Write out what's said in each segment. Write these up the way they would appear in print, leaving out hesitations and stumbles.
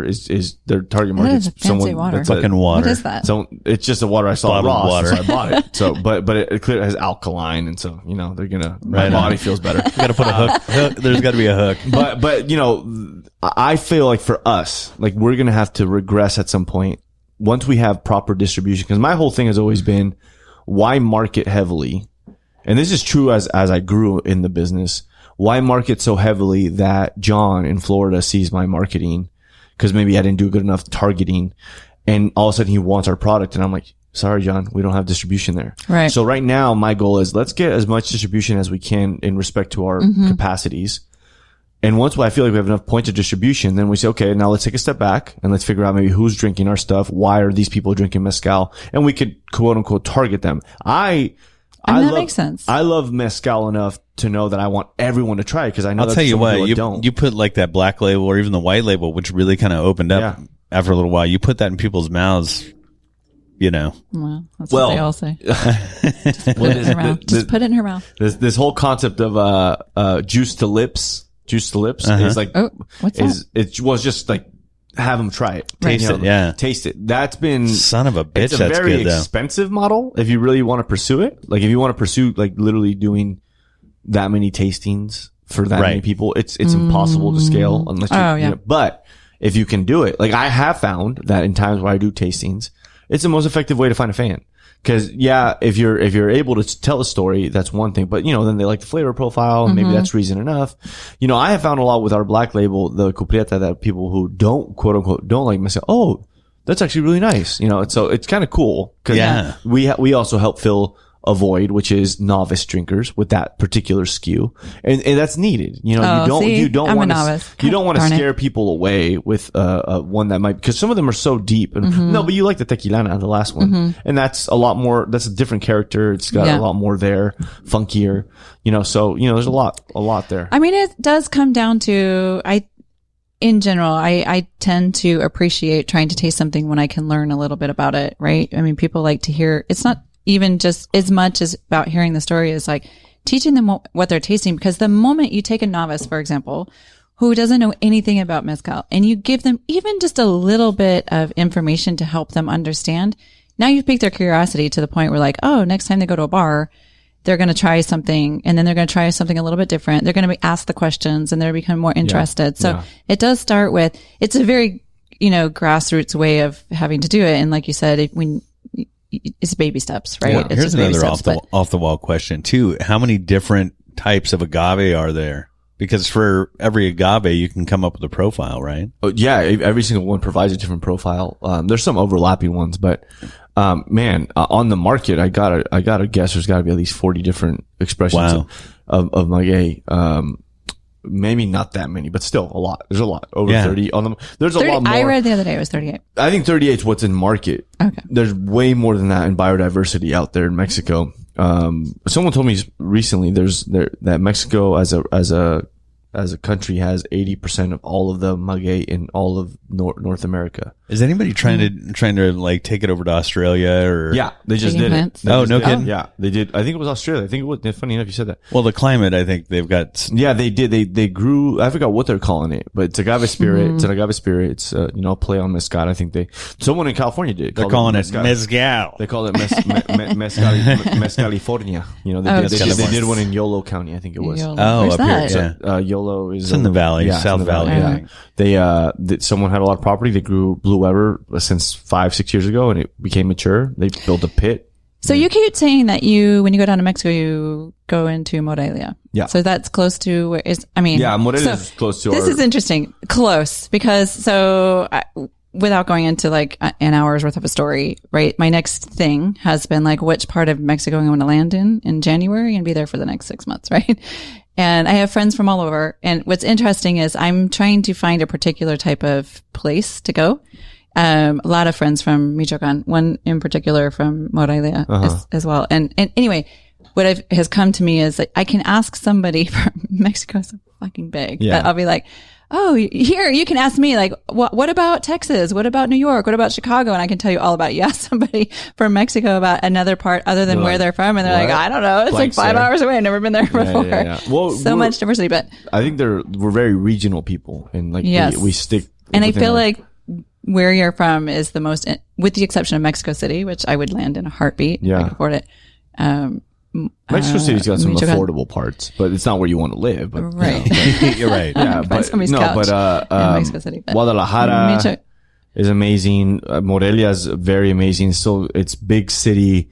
is their target market. Fancy water. That's fucking water. What is that? So it's just a water I saw at Bottled Ross, water. so I bought it. So, but it clearly has alkaline, and so they're gonna. My body feels better. You got to put a hook. There's got to be a hook. But I feel like for us, like we're gonna have to regress at some point once we have proper distribution. Because my whole thing has always been, why market heavily? And this is true as I grew in the business. Why market so heavily that John in Florida sees my marketing? Because maybe I didn't do good enough targeting, and all of a sudden he wants our product, and I'm like, sorry, John, we don't have distribution there. Right. So right now, my goal is let's get as much distribution as we can in respect to our capacities. And once I feel like we have enough points of distribution, then we say, okay, now let's take a step back and let's figure out maybe who's drinking our stuff. Why are these people drinking mezcal? And we could quote unquote target them. That makes sense. I love mezcal enough to know that I want everyone to try it, because I know I'll tell you what, you put like that black label or even the white label, which really kind of opened up after a little while. You put that in people's mouths, Well, that's what they all say. Just put it in her mouth. Just put it in her mouth. This whole concept of juice to lips is like, what's that? It was just like, have them try it. Taste it. That's been son of a bitch. It's a that's very good, expensive model if you really want to pursue it. Like if you want to pursue like literally doing that many tastings for that many people, it's impossible to scale unless you, but if you can do it, like I have found that in times where I do tastings, it's the most effective way to find a fan. Cause if you're able to tell a story, that's one thing, but then they like the flavor profile and maybe that's reason enough. I have found a lot with our black label, the cuprieta, that people who don't quote unquote don't like mezcal, oh, that's actually really nice. So it's kind of cool. Cause we also help fill a void, which is novice drinkers with that particular SKU. And that's needed. You don't want to scare people away with, one that might, because some of them are so deep and no, but you like the tequilana, the last one. And that's a lot more, that's a different character. It's got a lot more there, funkier, so, there's a lot there. I mean, it does come down to, in general, I tend to appreciate trying to taste something when I can learn a little bit about it, right? I mean, people like to hear, it's not even just as much as about hearing the story is like teaching them what they're tasting. Because the moment you take a novice, for example, who doesn't know anything about mezcal, and you give them even just a little bit of information to help them understand, now you've piqued their curiosity to the point where like, oh, next time they go to a bar, they're going to try something, and then they're going to try something a little bit different. They're going to be asked the questions, and they're become more interested. So it does start with, it's a very, grassroots way of having to do it. And like you said, it's baby steps, right? Yeah. Here's another off the wall question too. How many different types of agave are there? Because for every agave, you can come up with a profile, right? Oh, yeah. Every single one provides a different profile. There's some overlapping ones, but, on the market, I gotta guess there's gotta be at least 40 different expressions of maguey. Maybe not that many, but still a lot. There's a lot. Over 30 on them. There's 30, a lot more. I read the other day it was 38. I think 38 is what's in market. Okay. There's way more than that in biodiversity out there in Mexico. Someone told me recently that Mexico as a country has 80% of all of the maguey in all of North America. Is anybody trying to like take it over to Australia or? Yeah, they just did it. Oh, no kidding. Yeah, they did. I think it was Australia. I think it was, funny enough you said that. Well, the climate, I think they've got. Yeah, they did. They grew, I forgot what they're calling it, but it's agave spirit. It's an agave spirit. It's, play on mezcal. I think someone in California did. They're calling it mezcal. They call it Mezcalifornia. They did one in Yolo County, I think it was. Where's up that? here. So, Yolo is it's in the valley, South Valley. Yeah. Someone had a lot of property. They grew Blue Weber since 5-6 years ago, and it became mature. They built a pit. So you keep saying that when you go down to Mexico, you go into Morelia. Yeah. So that's close to Morelia is close to This is interesting. Close. Because without going into like an hour's worth of a story, right? My next thing has been like, which part of Mexico I'm going to land in January and be there for the next 6 months, right? And I have friends from all over. And what's interesting is I'm trying to find a particular type of place to go. A lot of friends from Michoacan, one in particular from Morelia as well. And anyway, what has come to me is that I can ask somebody from Mexico, so fucking big, that I'll be like, oh, here, you can ask me, like, what about Texas? What about New York? What about Chicago? And I can tell you all about, somebody from Mexico about another part other than where they're from. And they're like, I don't know. It's like 5 hours away. I've never been there before. Yeah. Well, so much diversity, but I think we're very regional people. And like, we stick And I feel like where you're from is the most, with the exception of Mexico City, which I would land in a heartbeat. Yeah. If I could afford it. Mexico City's got some affordable parts, but it's not where you want to live. But, right. You're right. Yeah, but Mexico City, but Guadalajara is amazing. Morelia is very amazing. Still, it's big city,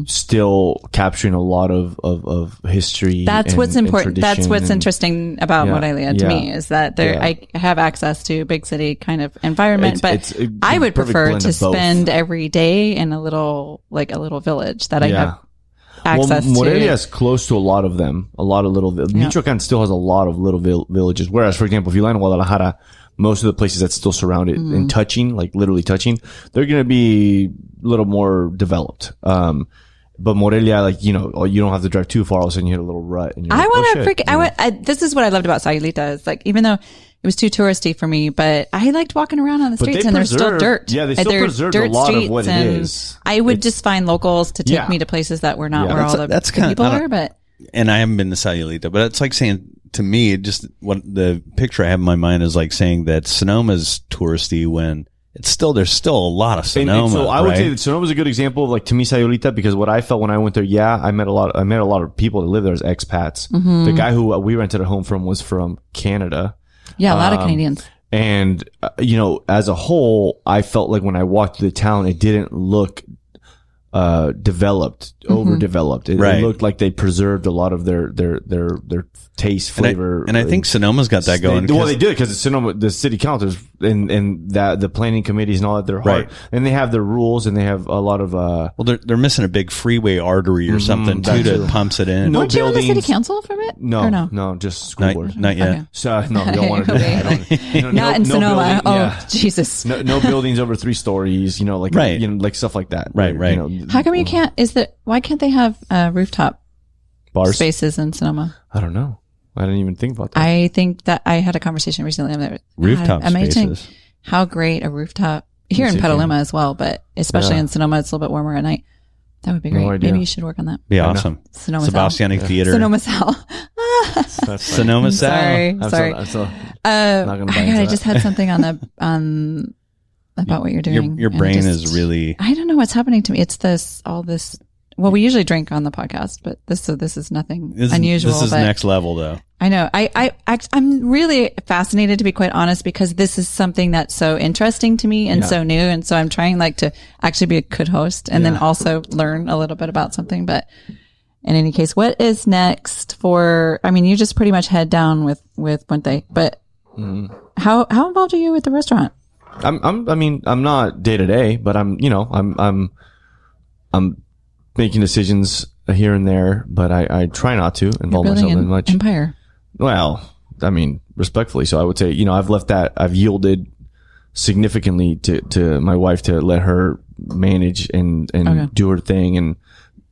still capturing a lot of history. That's what's important. That's what's interesting about Morelia to me is that I have access to big city kind of environment, but I would prefer to spend every day in a little village that I have access to. Morelia is close to a lot of them, a lot of little. Michoacan still has a lot of little villages. Whereas, for example, if you land in Guadalajara, most of the places that still surround it and touching, like literally touching, they're going to be a little more developed. But Morelia, like, you don't have to drive too far. All of a sudden you hit a little rut. And I want to this is what I loved about Sayulita is like, even though it was too touristy for me, but I liked walking around on the streets and there's still dirt. Yeah, they still preserved a lot of what it is. I would just find locals to take me to places that were not where all the people are, but. And I haven't been to Sayulita, but it's like saying, to me, just what the picture I have in my mind is like saying that Sonoma's touristy when there's still a lot of Sonoma. And so I would say that Sonoma's a good example of like, to me, Sayulita, because what I felt when I went there, I met a lot of people that live there as expats. The guy who we rented a home from was from Canada. Yeah, a lot of Canadians. And, as a whole, I felt like when I walked through the town, it didn't look developed, overdeveloped. It looked like they preserved a lot of their taste, flavor. And I think Sonoma's got that going. Well, they did because Sonoma, the city council and that the planning committees and all that, they're hard. And they have their rules and they have a lot of, they're missing a big freeway artery or something too that pumps it in. Weren't you on the city council from it? No, just school board. Not yet. Okay. So, no, you don't want to do that. Not in Sonoma. Jesus. No buildings over 3 stories, like stuff like that. Right. How come you can't, why can't they have rooftop bars spaces in Sonoma? I don't know. I didn't even think about that. I think that I had a conversation recently. Rooftop spaces. How great a rooftop here in Petaluma as well, but especially in Sonoma, it's a little bit warmer at night. That would be great. Maybe you should work on that. Be awesome. Sonoma Sebastianic Sal. Theater. Sonoma Sal. Sonoma Sal. Sorry. I'm still not gonna buy into I just had something on about what you're doing. Your brain is really. I don't know what's happening to me. It's all this. Well, we usually drink on the podcast, but this is nothing unusual. This is next level, though. I know. I'm really fascinated, to be quite honest, because this is something that's so interesting to me and so new, and so I'm trying to actually be a good host and then also learn a little bit about something. But in any case, what is next for? I mean, you just pretty much head down with Puente, but how involved are you with the restaurant? I'm not day to day, but I'm making decisions here and there, but I try not to involve myself in much. Empire. Well, I mean, respectfully. So I would say, I've yielded significantly to my wife to let her manage and do her thing. And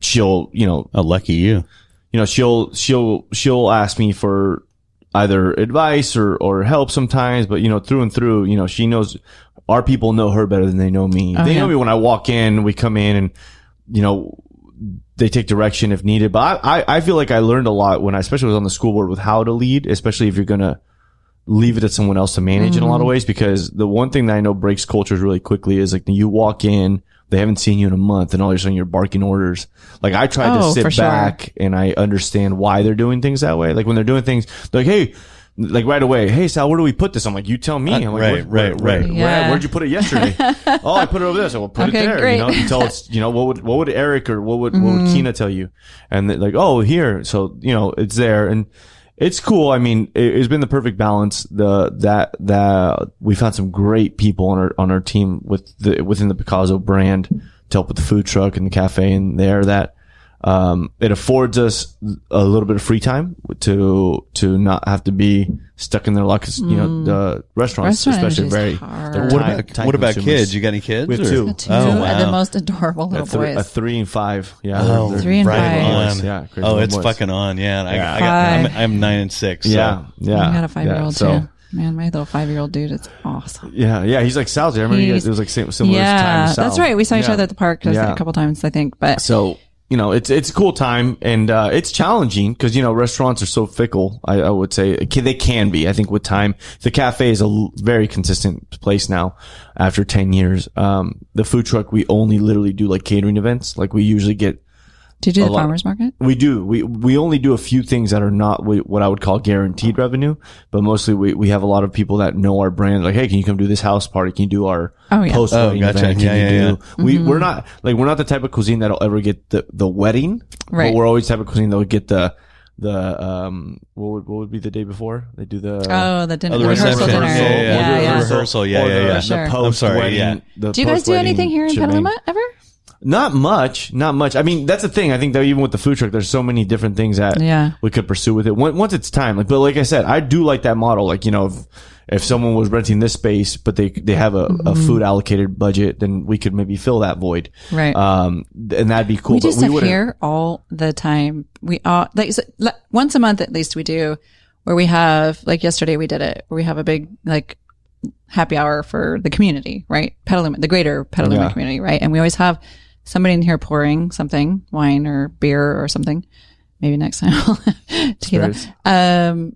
she'll, lucky you, she'll ask me for either advice or help sometimes, but through and through, she knows our people know her better than they know me. They know me when I walk in, we come in and, they take direction if needed. But I feel like I learned a lot when I especially was on the school board with how to lead, especially if you're going to leave it to someone else to manage in a lot of ways, because the one thing that I know breaks cultures really quickly is like you walk in, they haven't seen you in a month and all of a sudden you're barking orders. Like I tried to sit back and I understand why they're doing things that way. Like when they're doing things, they're like, hey, like right away, hey Sal, where do we put this? I'm like, you tell me. I'm like, right. Yeah. Where'd you put it yesterday? Oh, I put it over there. So we'll put it there. Great. You tell us, what would Eric or what would Keena tell you? And like, oh, here. So, it's there and it's cool. I mean, it's been the perfect balance. That we found some great people on our team within the Picazo brand to help with the food truck and the cafe and there that. It affords us a little bit of free time to not have to be stuck in their luck. The restaurants, especially very. What about kids? You got any kids? We have 2. Oh, wow. The most adorable little boys. A 3 and 5. Yeah. Oh, 3 and 5. Yeah. Oh, it's fucking on. Yeah. I'm 9 and 6. So. Yeah. I got a 5-year-old too. Man, my little 5-year-old dude is awesome. Yeah. He's like Sal's. I remember it was like similar time to Sal. That's right. We saw each other at the park a couple times, I think. But so. it's a cool time, and it's challenging because restaurants are so fickle. I would say they can be. I think with time, the cafe is a very consistent place now. After 10 years, the food truck, we only literally do like catering events. Like we usually get. Do you do the farmers market? We do. We only do a few things that are not what I would call guaranteed revenue, but mostly we have a lot of people that know our brand. Like, hey, can you come do this house party? Can you do our post wedding event? We're not the type of cuisine that'll ever get the wedding, right? But we're always the type of cuisine that'll get the what would be the day before they do the dinner, the rehearsal dinner, rehearsal, the post wedding. Do you guys do anything here in Petaluma ever? Not much. I mean, that's the thing. I think that even with the food truck, there's so many different things that we could pursue with it once it's time. But like I said, I do like that model. Like, if someone was renting this space, but they have a food allocated budget, then we could maybe fill that void. Right. And that'd be cool. We do stuff here all the time. We all once a month at least we do, where we have, like yesterday we did it, where we have a big happy hour for the community, right? Petaluma, the greater Petaluma community, right? And we always have somebody in here pouring something, wine or beer or something. Maybe next time I'll have tequila.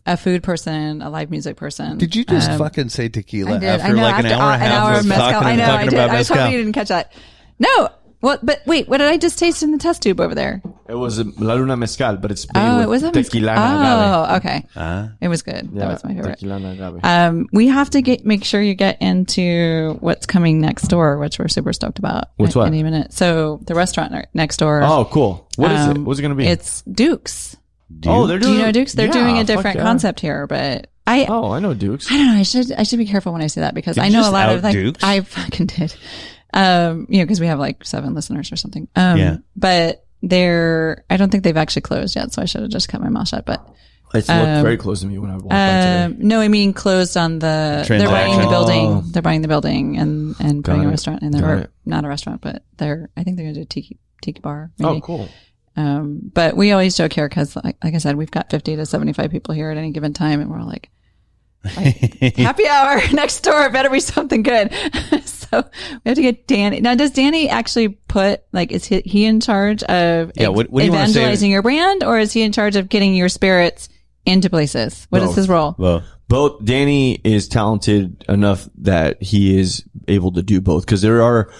A food person, a live music person. Did you just fucking say tequila? I did. After an hour and a half of mezcal. I know, I did. I was hoping you didn't catch that. No. Well, but wait, what did I just taste in the test tube over there? It was La Luna Mezcal, but it's made with tequila and agave. Oh, okay. It was good. Yeah, that was my favorite. Tequila and agave. We have to make sure you get into what's coming next door, which we're super stoked about. What's what? Any minute. So the restaurant next door. Oh, cool. What is it? What's it going to be? It's Duke's. Oh, they're doing. Do you know Duke's? They're doing a different concept here, but I know Duke's. I don't know. I should be careful when I say that because I know a lot of Duke's? I fucking did. Because we have 7 listeners or something. But I don't think they've actually closed yet, so I should have just kept my mouth shut. But it looked very close to me when I walked by today. No, I mean closed on the. They're buying the building. They're buying the building and putting a restaurant in there, or not a restaurant, but I think they're going to do tiki bar. Maybe. Oh, cool. But we always joke here because, like I said, we've got 50 to 75 people here at any given time, and we're all like happy hour next door better be something good. So we have to get Danny. Now, does Danny actually put is he in charge of what evangelizing your brand, or is he in charge of getting your spirits into places? What is his role? Both. Danny is talented enough that he is able to do both, because there are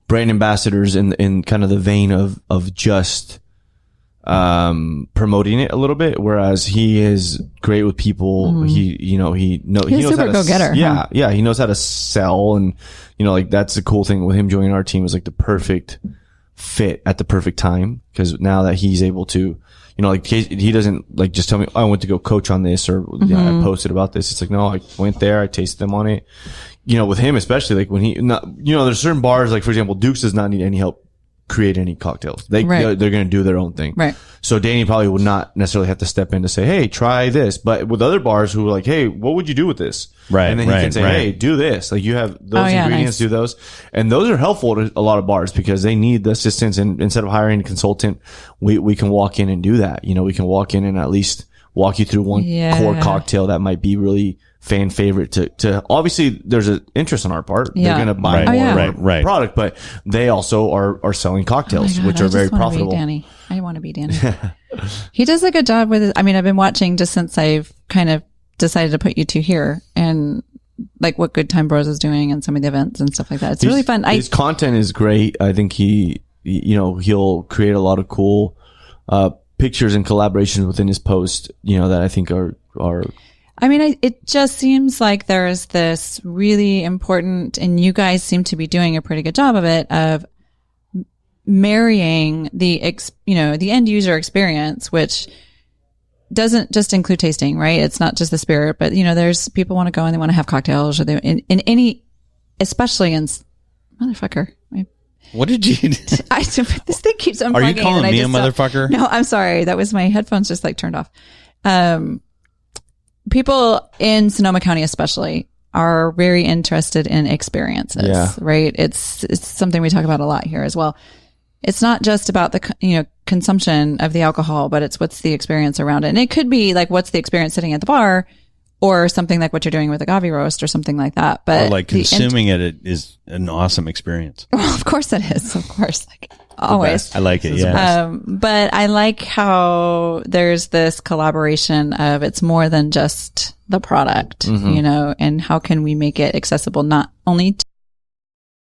brand ambassadors in kind of the vein of just promoting it a little bit, whereas he is great with people. He's he knows how to go-getter. Yeah, he knows how to sell, and that's the cool thing with him joining our team is the perfect fit at the perfect time, because now that he's able to, he doesn't just tell me, I went to go coach on this, or I posted about this. It's no, I went there, I tasted them on it. With him especially, when there's certain bars, for example, Duke's does not need any help create any cocktails. They're going to do their own thing. Right. So Danny probably would not necessarily have to step in to say, hey, try this. But with other bars who are like, hey, what would you do with this? Right. And then he can say, hey, do this. You have those ingredients, do those. And those are helpful to a lot of bars because they need the assistance. And instead of hiring a consultant, we can walk in and do that. We can walk in and at least walk you through one core cocktail that might be really fan favorite to obviously there's an interest on our part. They're going to buy more product, but they also are selling cocktails, which are very profitable. Danny. I want to be Danny. He does a good job with it. I mean, I've been watching just since I've kind of decided to put you two here, and what Good Time Bros is doing and some of the events and stuff like that. It's really fun. His content is great. I think he'll create a lot of cool pictures and collaborations within his post, that I think are I mean, it just seems like there's this really important, and you guys seem to be doing a pretty good job of it, of marrying the end user experience, which doesn't just include tasting, right? It's not just the spirit, but there's people want to go and they want to have cocktails, or they in any, especially in motherfucker. What did you? This thing keeps unplugging. Are you calling me a motherfucker? No, I'm sorry. That was my headphones just turned off. People in Sonoma County especially are very interested in experiences, right? It's something we talk about a lot here as well. It's not just about the, consumption of the alcohol, but it's what's the experience around it. And it could be what's the experience sitting at the bar, or something like what you're doing with Agave Roast or something like that. But consuming it is an awesome experience. Well, of course it is. Of course. Always. I like it. Yeah. But I like how there's this collaboration of it's more than just the product, you know, and how can we make it accessible not only